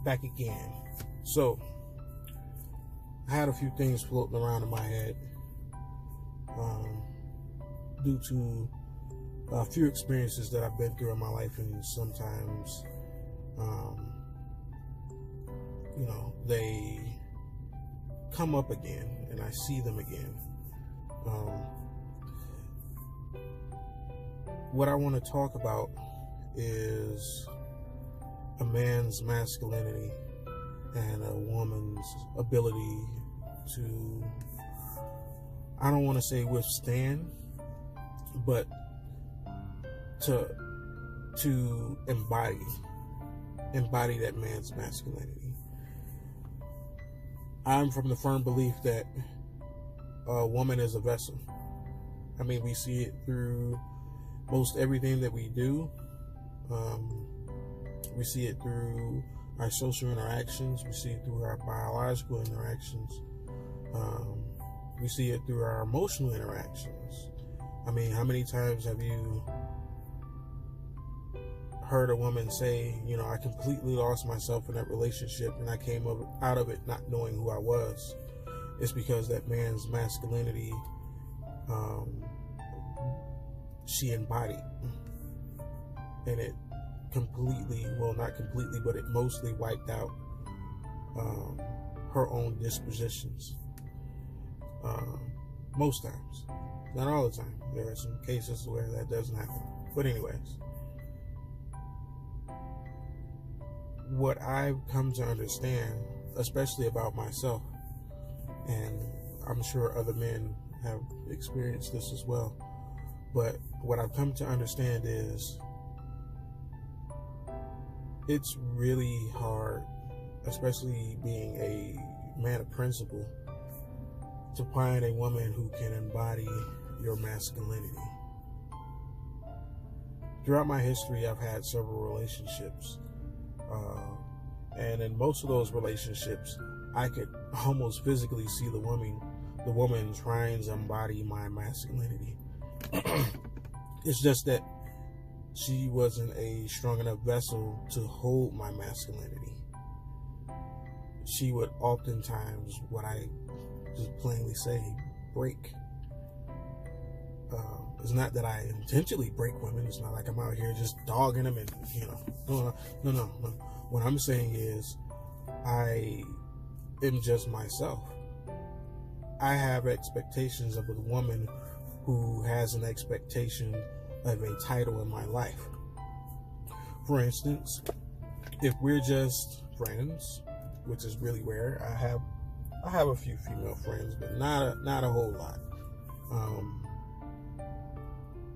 back again. So I had a few things floating around in my head due to a few experiences that I've been through in my life, and sometimes they come up again and I see them again. What I want to talk about is a man's masculinity and a woman's ability to, I don't want to say withstand, but to embody that man's masculinity. I'm from the firm belief that a woman is a vessel. I mean, we see it through most everything that we do. We see it through our social interactions. We see it through our biological interactions. We see it through our emotional interactions. I mean, how many times have you heard a woman say, I completely lost myself in that relationship and I came out of it not knowing who I was? It's because that man's masculinity, she embodied. And it completely, well, not completely, but it mostly wiped out her own dispositions. Most times. Not all the time. There are some cases where that doesn't happen. But anyways, what I've come to understand, especially about myself, and I'm sure other men have experienced this as well, but what I've come to understand is it's really hard, especially being a man of principle, to find a woman who can embody your masculinity. Throughout my history, I've had several relationships. And in most of those relationships, I could almost physically see the woman trying to embody my masculinity. It's just that she wasn't a strong enough vessel to hold my masculinity. She would oftentimes, what I just plainly say, break. It's not that I intentionally break women. It's not like I'm out here just dogging them and, no. What I'm saying is I am just myself. I have expectations of a woman who has an expectation of a title in my life. For instance, if we're just friends, which is really rare, I have a few female friends, but not a whole lot.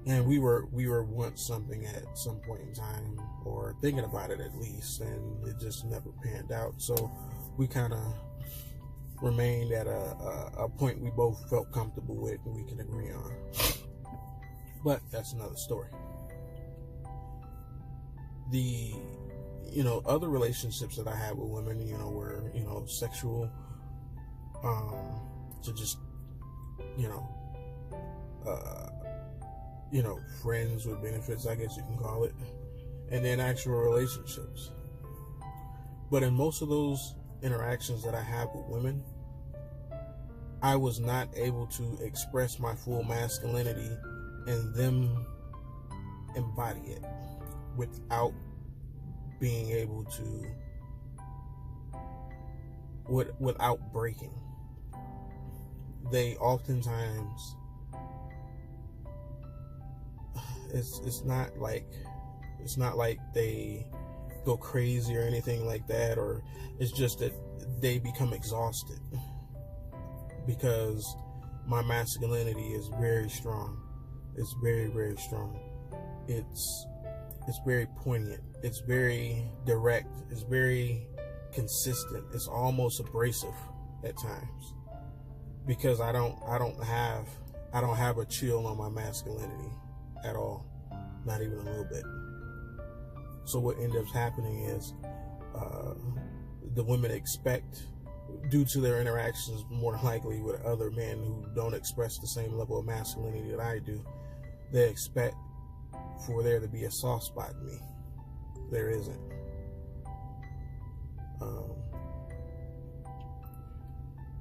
And we were once something at some point in time, or thinking about it at least, and it just never panned out. So we kind of remained at a point we both felt comfortable with and we can agree on. But that's another story. The other relationships that I had with women, were sexual, to just friends with benefits, I guess you can call it, and then actual relationships. But in most of those interactions that I have with women, I was not able to express my full masculinity and them embody it without being able to, without breaking. They oftentimes, it's not like they go crazy or anything like that, or it's just that they become exhausted because my masculinity is very strong. It's very, very strong. It's very poignant. It's very direct. It's very consistent. It's almost abrasive at times because I don't have a chill on my masculinity at all, not even a little bit. So what ends up happening is the women expect, due to their interactions more likely with other men who don't express the same level of masculinity that I do, they expect for there to be a soft spot in me. There isn't.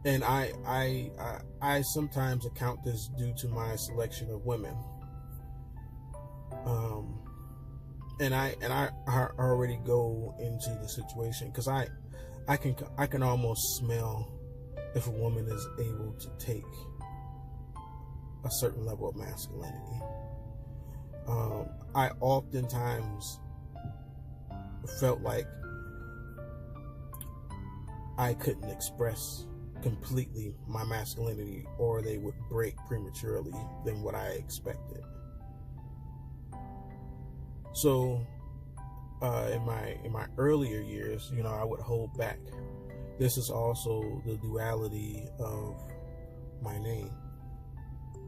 And I sometimes account this due to my selection of women. And I already go into the situation because I can almost smell if a woman is able to take a certain level of masculinity. I oftentimes felt like I couldn't express completely my masculinity, or they would break prematurely than what I expected. So in my earlier years, I would hold back. This is also the duality of my name.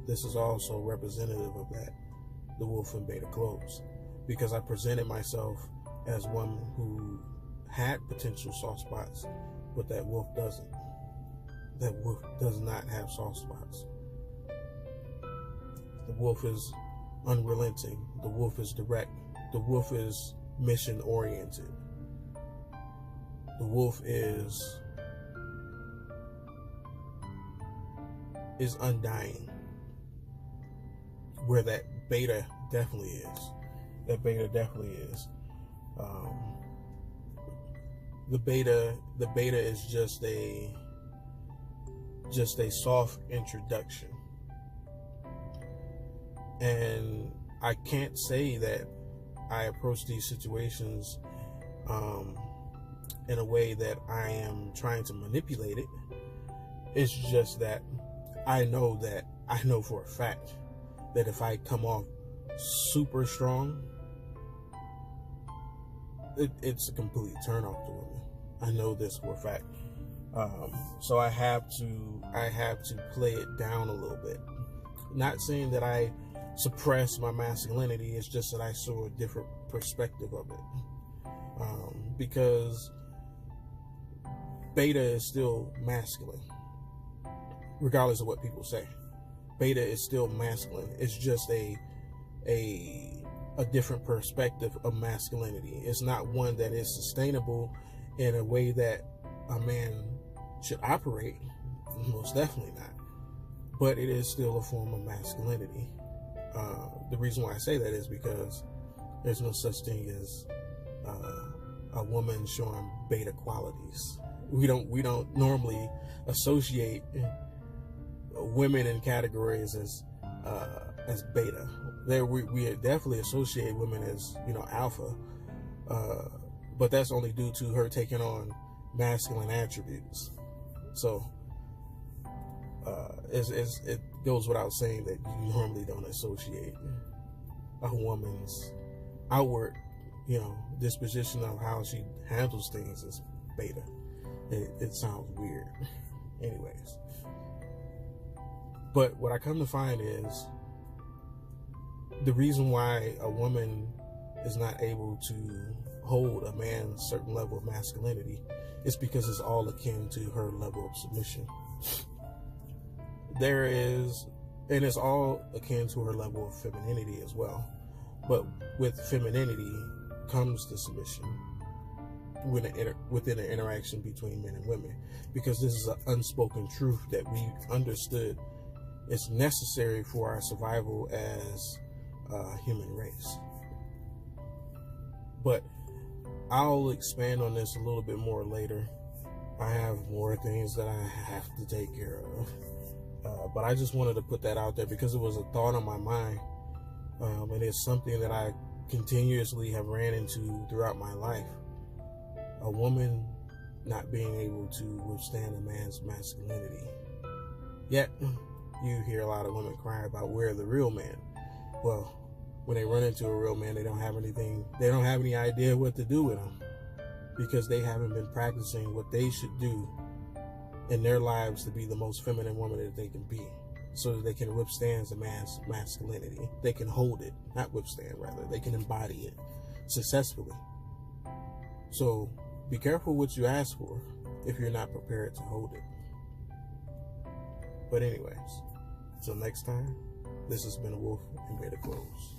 This is also representative of that, the Wolfinbetaclothes, because I presented myself as one who had potential soft spots, but that wolf doesn't. That wolf does not have soft spots. The wolf is unrelenting. The wolf is direct. The wolf is mission oriented. The wolf is undying. Where that beta definitely is. That beta definitely is. The beta is just a soft introduction. And I can't say that I approach these situations in a way that I am trying to manipulate it. It's just that I know for a fact that if I come off super strong, it's a complete turn off to women. I know this for a fact. So I have to play it down a little bit. Not saying that I suppress my masculinity, it's just that I saw a different perspective of it. Because beta is still masculine, regardless of what people say. Beta is still masculine. It's just a different perspective of masculinity. It's not one that is sustainable in a way that a man should operate. Most definitely not. But it is still a form of masculinity. The reason why I say that is because there's no such thing as a woman showing beta qualities. We don't normally associate women in categories as beta. We definitely associate women as alpha, but that's only due to her taking on masculine attributes. So it goes without saying that you normally don't associate a woman's outward disposition of how she handles things as beta. It sounds weird. Anyways, but what I come to find is the reason why a woman is not able to hold a man's certain level of masculinity is because it's all akin to her level of submission. And it's all akin to her level of femininity as well. But with femininity comes the submission within an interaction between men and women, because this is an unspoken truth that we understood is necessary for our survival as a human race. But I'll expand on this a little bit more later. I have more things that I have to take care of. But I just wanted to put that out there because it was a thought on my mind. And it's something that I continuously have ran into throughout my life. A woman not being able to withstand a man's masculinity. Yet, you hear a lot of women cry about where the real man. Well, when they run into a real man, they don't have any idea what to do with him, because they haven't been practicing what they should do in their lives to be the most feminine woman that they can be, so that they can withstand a man's masculinity. They can hold it, not withstand, rather. They can embody it successfully. So be careful what you ask for if you're not prepared to hold it. But anyways, until next time, this has been Wolfinbetaclothes.